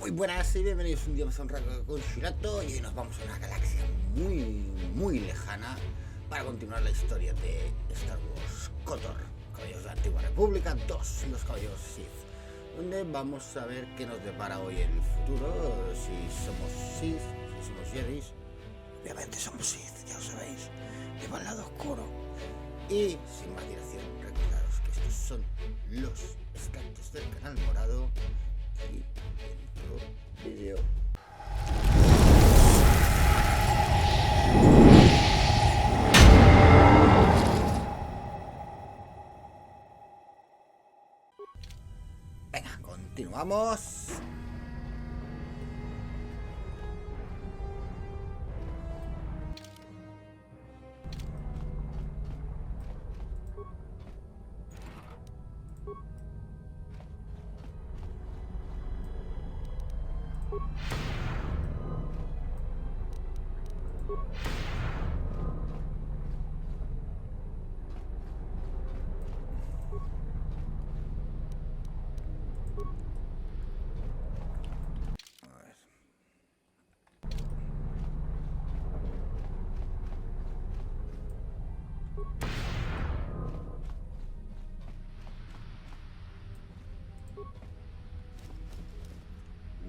Muy buenas y bienvenidos un día más a un rato con Shirato, y hoy nos vamos a una galaxia muy lejana para continuar la historia de Star Wars KOTOR, Caballeros de Antigua República 2, los Caballeros Sith, donde vamos a ver qué nos depara hoy el futuro, si somos Sith, si somos Jedi. Obviamente somos Sith, ya lo sabéis, lleva al lado oscuro. Y sin más dilación, recordaros que estos son los extractos del canal morado y vídeo. Venga, continuamos.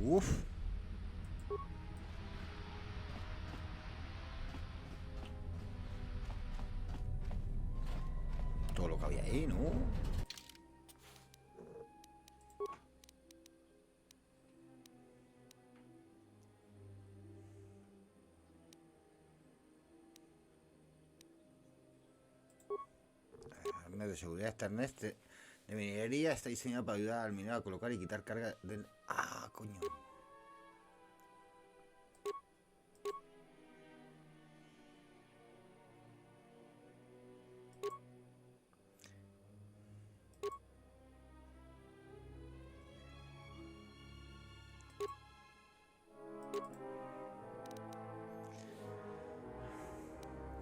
Uf. Todo lo que había ahí, ¿no? Armas de seguridad externa de minería está diseñado para ayudar al minero a colocar y quitar carga del... ¡Ah, coño!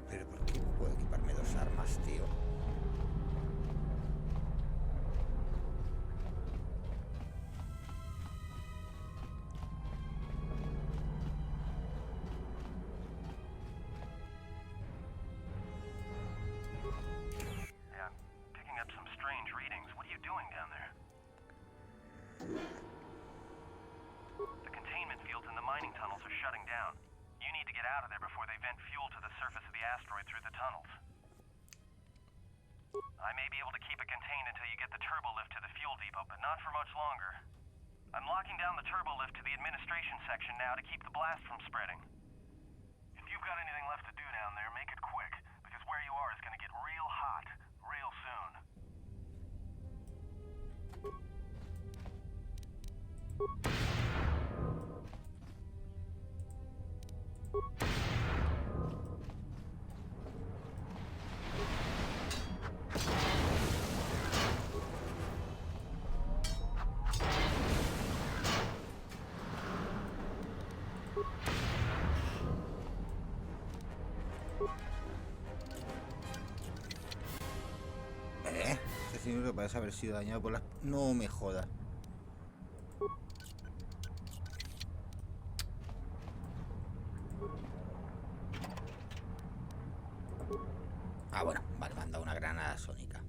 Pero ¿por qué no puedo equiparme dos armas, tío? I may be able to keep it contained until you get the turbo lift to the fuel depot, but not for much longer. I'm locking down the turbo lift to the administration section now to keep the blast from spreading. If you've got anything left to do down there, make it quick, because where you are is going to get real hot, real soon. Este cilindro parece haber sido dañado por las... No me jodas. Ah, bueno, vale, me han dado una granada sónica.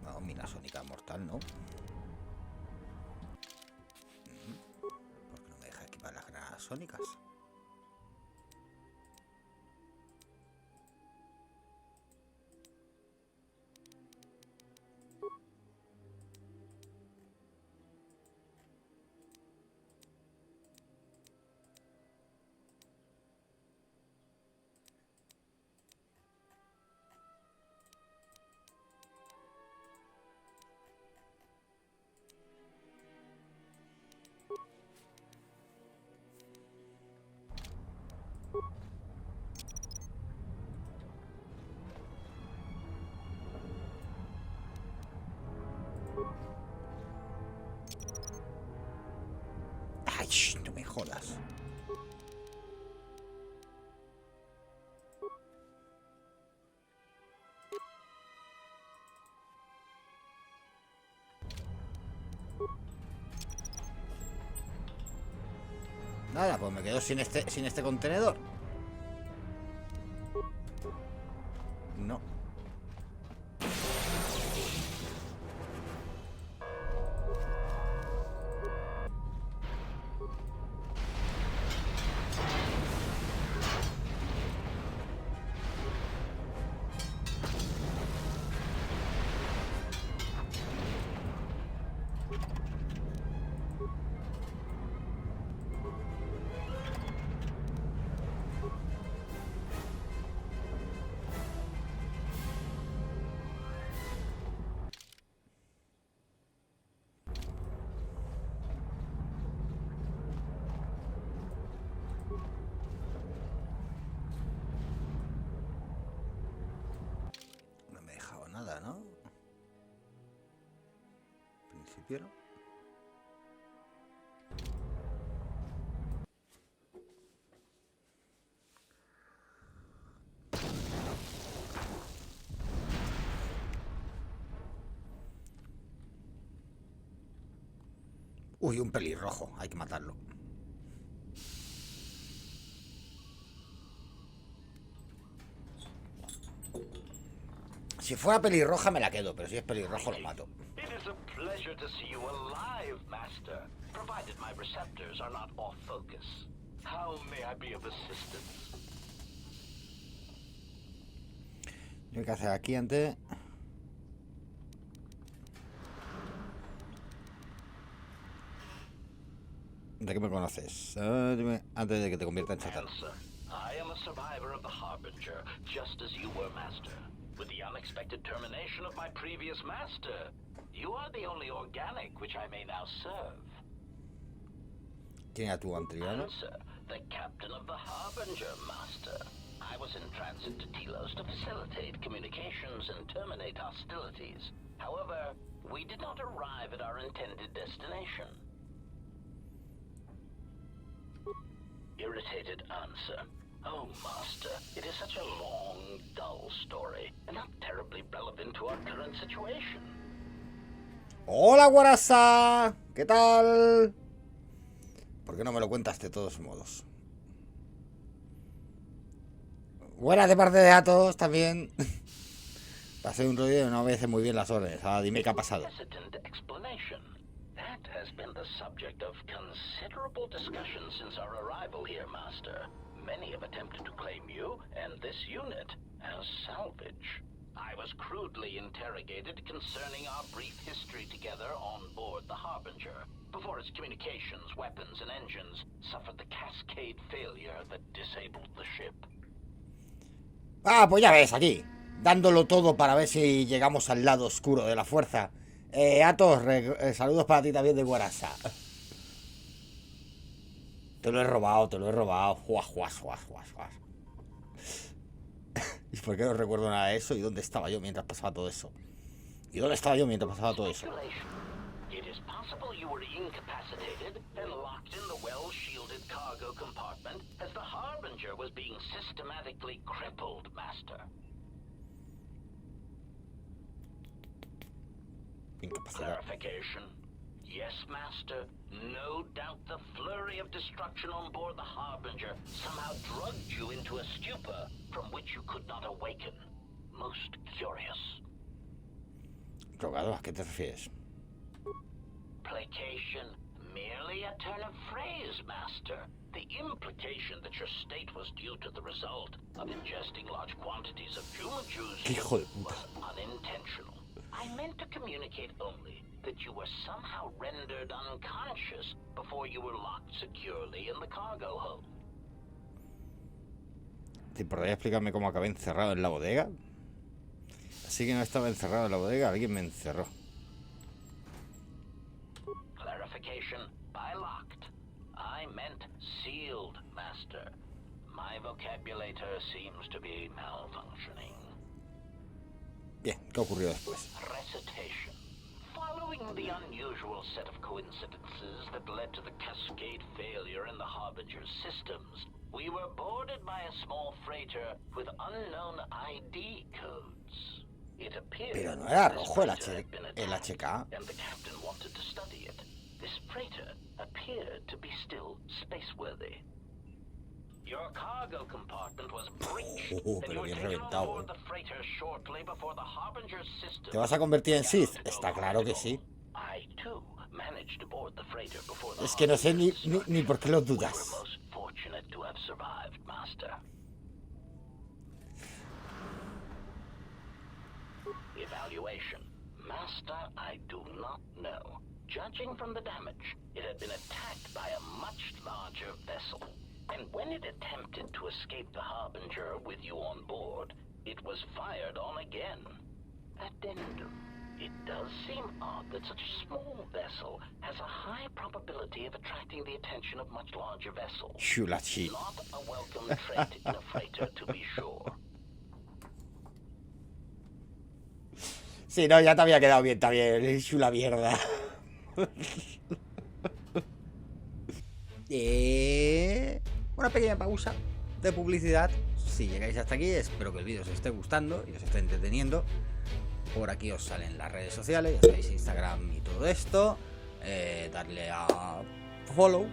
No, mina sónica mortal, ¿no? Sónicas. Ay, no me jodas. Nada, pues me quedo sin este contenedor. No. Nada, ¿no? En principio no. Uy, un pelirrojo, hay que matarlo. Si fuera pelirroja me la quedo, pero si es pelirrojo lo mato. It is a pleasure to see you alive, Master, provided my receptors are not off focus. How may I be of assistance? Yo hay que hacer aquí antes. ¿De qué me conoces? Antes de que te convierta en chatarra. I am a survivor of the Harbinger, just as you were, Master. With the unexpected termination of my previous master, you are the only organic which I may now serve. ¿Quién era tu anterior? Answer, the captain of the Harbinger, Master. I was in transit to Telos to facilitate communications and terminate hostilities. However, we did not arrive at our intended destination. Irritated answer. Oh, Master, it is such a long, dull story, and not terribly relevant to our current situation. ¡Hola, Guarasa! ¿Qué tal? ¿Por qué no me lo cuentas de todos modos? Buenas de parte de Atos también. Pasé un rollo y no obedece muy bien las órdenes. Ahora dime qué ha pasado. That has been the subject of considerable discussion since our arrival here, Master. Many have attempted to claim you and this unit as salvage. I was crudely interrogated concerning our brief history together on board the Harbinger, before its communications, weapons, and engines suffered the cascade failure that disabled the ship. Ah, pues ya ves, aquí, dándolo todo para ver si llegamos al lado oscuro de la fuerza. Atos, saludos para ti también de Guarasa. Te lo he robado, Juas. ¿Y por qué no recuerdo nada de eso? ¿Y dónde estaba yo mientras pasaba todo eso? It is possible you were incapacitated and locked in the well-shielded cargo compartment as the Harbinger was being systematically crippled, Master. Clarification. Yes, Master. No doubt the flurry of destruction on board the Harbinger somehow drugged you into a stupor from which you could not awaken. Most curious. Drogado, ¿a qué te refieres? Placation. Merely a turn of phrase, Master. The implication that your state was due to the result of ingesting large quantities of human juice was unintentional. I meant to communicate only that you were somehow rendered unconscious before you were locked securely in the cargo hold. ¿Te podría explicarme cómo acabé encerrado en la bodega? Así que no estaba encerrado en la bodega, alguien me encerró. Clarification. By locked, I meant sealed, Master. My vocabulator seems to be malfunctioning. Bien, ¿qué ocurrió después? Recitation. Following the unusual set of coincidences that led to the cascade failure in the Harbinger's systems, we were boarded by a small freighter with unknown ID codes. It appeared Pero no era rojo el HK. and the captain wanted to study it. this freighter appeared to be still spaceworthy. Your cargo compartment was breached, and you were taken on board the freighter shortly before the Harbinger's system. ¿Te vas a convertir en Sith? Está claro que sí. I too managed to board the freighter before the Es que no sé ni por qué lo dudas. We were most fortunate to have survived, Master. Evaluation. Master, I do not know. Judging from the damage, it had been attacked by a much larger vessel. And when it attempted to escape the Harbinger with you on board, it was fired on again. Addendum. It does seem odd that such a small vessel has a high probability of attracting the attention of much larger vessels. Chulachi. Not a welcome trait in a freighter, to be sure. Sí, no, ya te había quedado bien, también. Chula mierda. Una pequeña pausa de publicidad. Si llegáis hasta aquí, espero que el vídeo os esté gustando y os esté entreteniendo. Por aquí os salen las redes sociales, ya sabéis, Instagram y todo esto. Darle a follow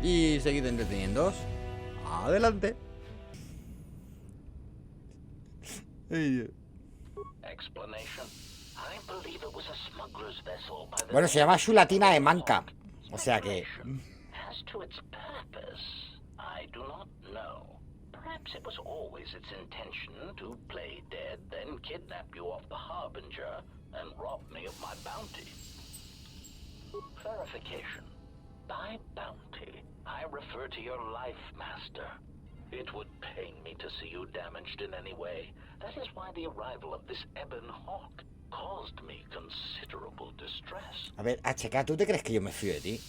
y seguid entreteniéndoos. Adelante. Bueno, se llama Chulatina de Manca. O sea que... Perhaps it was always its intention to play dead, then kidnap you off the Harbinger and rob me of my bounty. Clarification. By bounty, I refer to your life, Master. It would pain me to see you damaged in any way. That is why the arrival of this Ebon Hawk caused me considerable distress. A ver, HK, ¿tú te crees que yo me fío de ti?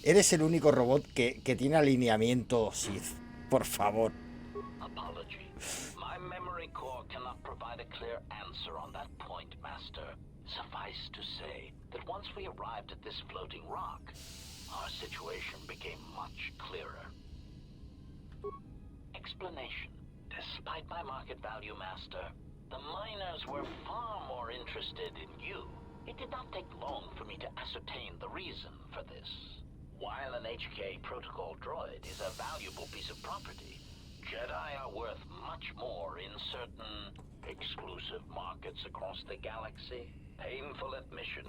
Eres el único robot que tiene alineamiento Sith. Por favor. Apology. My memory core cannot provide a clear answer on that point, Master. Suffice to say that once we arrived at this floating rock, our situation became much clearer. Explanation. Despite my market value, Master, the miners were far more interested in you. It did not take long for me to ascertain the reason for this. While an HK protocol droid is a valuable piece of property, Jedi are worth much more in certain exclusive markets across the galaxy. Painful admission.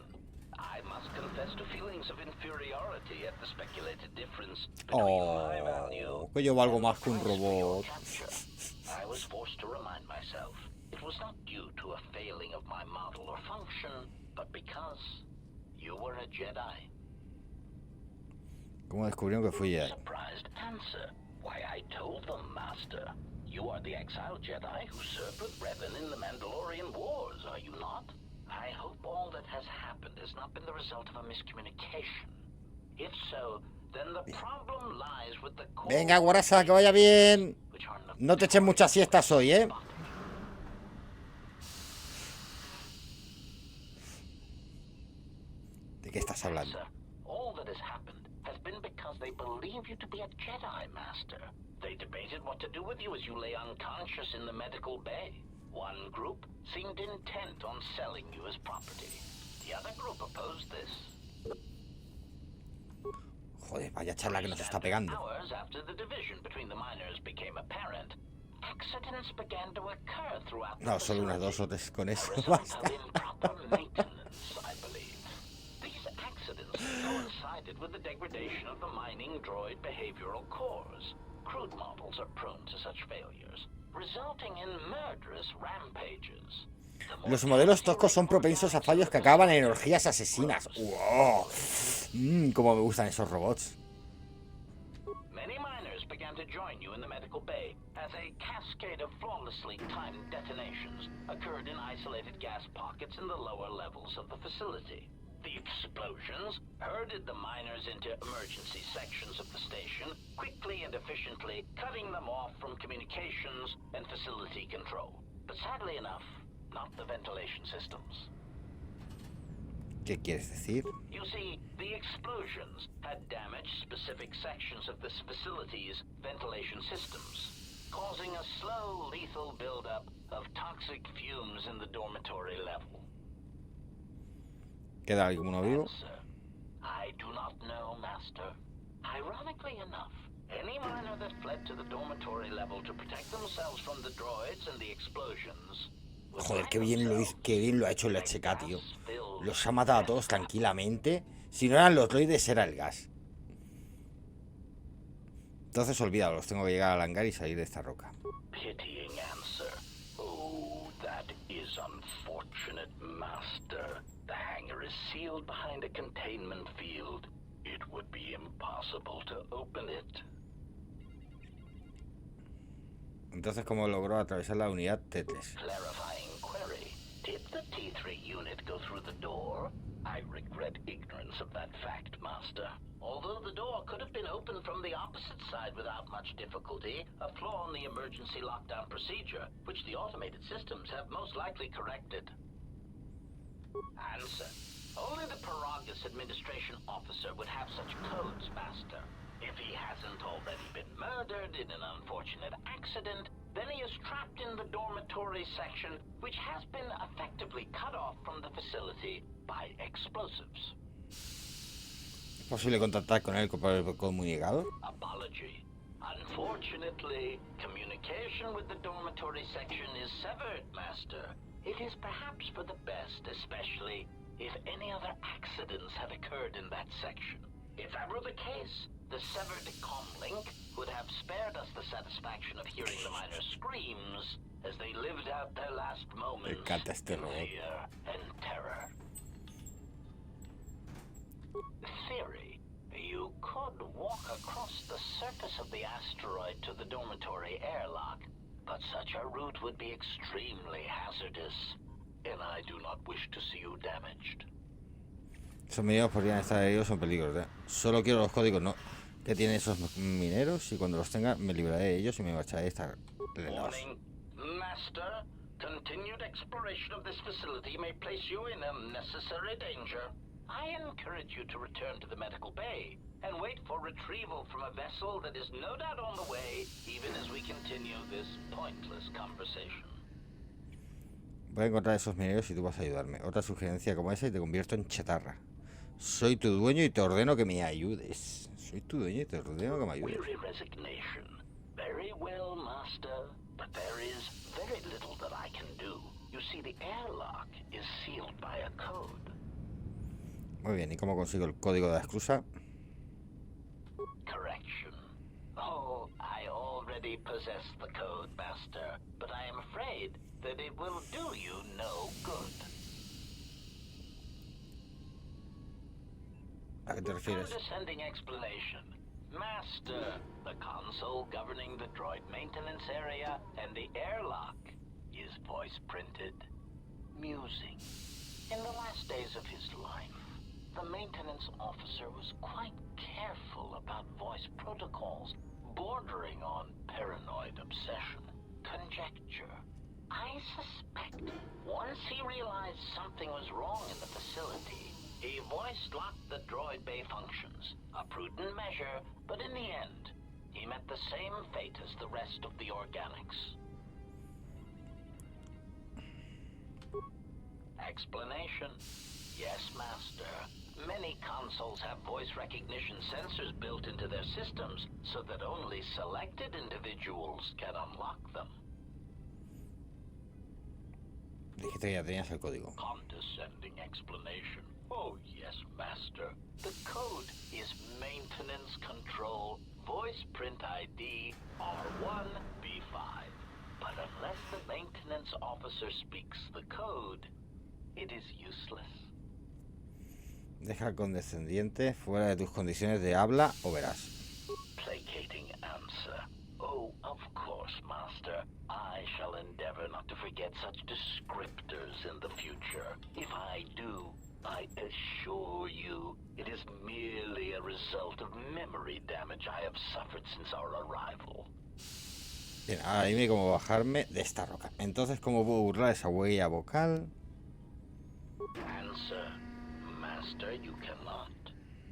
I must confess to feelings of inferiority at the speculated difference between my value que yo valgo más que un robot. I was forced to remind myself it was not due to a failing of my model or function, but because you were a Jedi. ¿Cómo descubrieron que fui Jedi? Surprised answer. Why, I told them, Master. You are the exiled Jedi who served with Revan in the Mandalorian Wars, are you not? I hope all that has happened has not been the result of a miscommunication. If so, then the problem lies with the core... Venga, guarasa, que vaya bien. No te eches muchas siestas hoy, ¿eh? ¿De qué estás hablando? All that has happened has been because they believe you to be a Jedi, Master. They debated what to do with you as you lay unconscious in the medical bay. One group seemed intent on selling you as property. The other group opposed this. Joder, vaya charla que nos está pegando. Hours after the division between the miners became apparent, accidents began to occur throughout. No, solo unas dos o tres con eso. Basta. I believe. These accidents coincided with the degradation of the mining droid behavioral cores. Crude models are prone to such failures, resulting in murderous rampages. Los modelos toscos son propensos a fallos que acaban en orgías asesinas. ¡Wow! Cómo me gustan esos robots. Many miners began to join you in the medical bay as a cascade of flawlessly timed detonations occurred in isolated gas pockets in the lower levels of the facility. The explosions herded the miners into emergency sections of the station, quickly and efficiently cutting them off from communications and facility control. But sadly enough, not the ventilation systems. ¿Qué quieres decir? You see, the explosions had damaged specific sections of this facility's ventilation systems, causing a slow, lethal buildup of toxic fumes in the dormitory level. ¿Queda alguno vivo? I Master. Ironically enough, any miner that fled to the dormitory level to protect themselves from the droids and the explosions. Joder, qué bien lo ha hecho el HK, tío. Los ha matado a todos tranquilamente. Si no eran los droides, era el gas. Entonces olvídalo, los tengo que llegar al hangar y salir de esta roca. Pitying answer. Oh, that is unfortunate, Master. The hangar is sealed behind a containment field. It would be impossible to open it. Entonces, ¿cómo logró atravesar la unidad T3? Clarifying query. Did the T3 unit go through the door? I regret ignorance of that fact, Master. Although the door could have been opened from the opposite side without much difficulty, a flaw in the emergency lockdown procedure, which the automated systems have most likely corrected. Answer. Only the Paragus administration officer would have such codes, Master. If he hasn't already been murdered in an unfortunate accident, then he is trapped in the dormitory section, which has been effectively cut off from the facility by explosives. ¿Es posible contactar con él por el comunicado? Apology. Unfortunately, communication with the dormitory section is severed, Master. It is perhaps for the best, especially if any other accidents had occurred in that section. If that were the case, the severed comlink would have spared us the satisfaction of hearing the miners' screams as they lived out their last moments in fear and terror. Theory. You could walk across the surface of the asteroid to the dormitory airlock, but such a route would be extremely hazardous, and I do not wish to see you damaged. Esos mineros podrían estar heridos o en peligro, ¿verdad? Solo quiero los códigos, no. Que tienen esos mineros y cuando los tenga me libraré de ellos y me marcharé de esta relaos. Master, continued exploration of this facility may place you in unnecessary danger. I encourage you to return to the medical bay and wait for retrieval from a vessel that is no doubt on the way, even as we continue this pointless conversation. Voy a encontrar esos mineros y tú vas a ayudarme. Otra sugerencia como esa y te convierto en chatarra. Soy tu dueño y te ordeno que me ayudes. Soy tu dueño y te ordeno que me ayudes. Very well, Master, but there is very little that I can do. You see, the airlock is sealed by a code. Muy bien, ¿y cómo consigo el código de la esclusa? Correction. Oh, I already possess the code, Master, but I am afraid that it will do you no good. ¿A qué te refieres? Condescending explanation. Master, the console governing the droid maintenance area and the airlock is voice printed. Musing. In the last days of his life, the maintenance officer was quite careful about voice protocols, bordering on paranoid obsession. Conjecture. I suspect once he realized something was wrong in the facility, he voice-locked the droid bay functions. A prudent measure, but in the end, he met the same fate as the rest of the organics. Explanation. Yes, Master. Many consoles have voice recognition sensors built into their systems so that only selected individuals can unlock them. Dijiste que ya tenías el código. Condescending explanation. Oh, yes, Master. The code is Maintenance Control Voice Print ID R1B5. But unless the maintenance officer speaks the code, it is useless. Deja al condescendiente fuera de tus condiciones de habla o verás. Placating answer. Oh, of course, Master. I shall endeavor not to forget such descriptors in the future. If I do, I assure you, it is merely a result of memory damage I have suffered since our arrival. Bien, ahora dime cómo bajarme de esta roca. Entonces, ¿cómo puedo burlar esa huella vocal? Answer. Master, you cannot.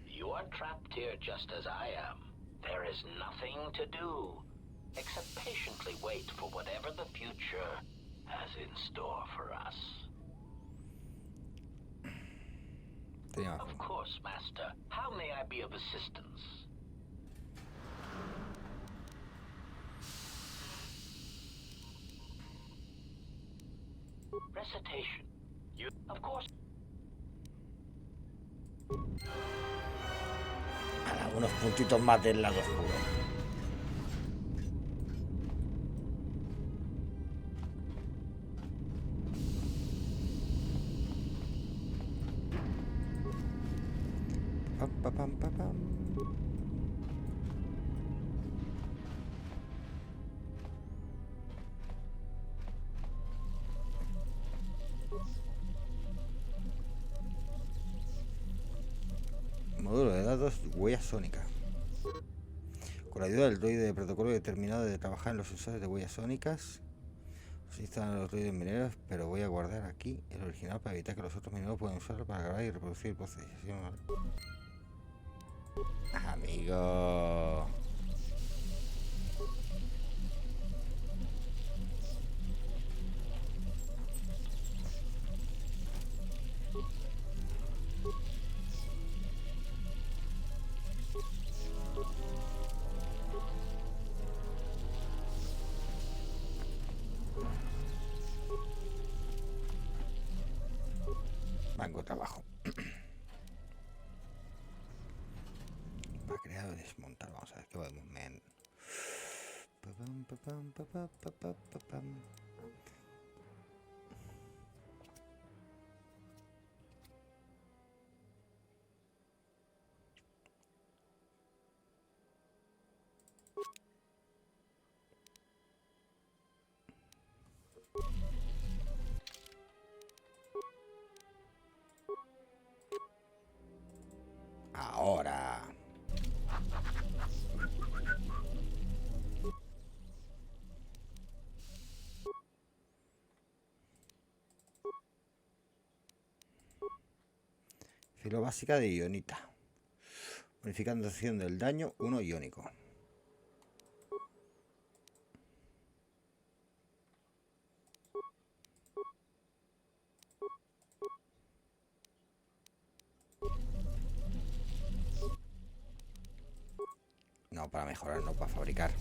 You are trapped here just as I am. There is nothing to do, except patiently wait for whatever the future has in store for us. Tenía más Of fe. course, Master. How may I be of assistance? Recitation. You, of course. Algunos puntitos más del lado oscuro. Pam, pam, pam, pam, pam. Módulo de datos, huella sónica. Con la ayuda del droide de protocolo he determinado de trabajar en los sensores de huellas sónicas. Se instalan los droides mineros, pero voy a guardar aquí el original para evitar que los otros mineros puedan usarlo para grabar y reproducir voces. Amigo. Banco de trabajo. Va creado y desmontar. Vamos a ver qué podemos ver. Ahora. Filo básica de ionita. Bonificación del daño 1 iónico. No para mejorar, no para fabricar.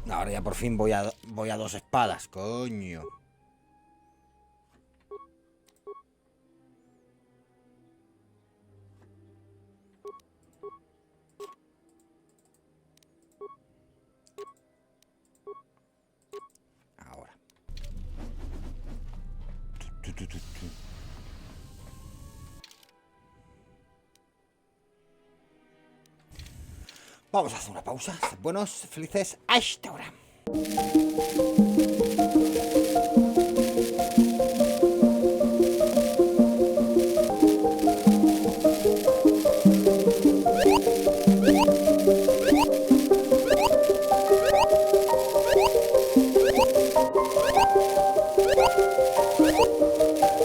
Ahora ya por fin voy a 2 espadas, coño. Ahora. Vamos a hacer una pausa. Buenos, felices, hasta ahora.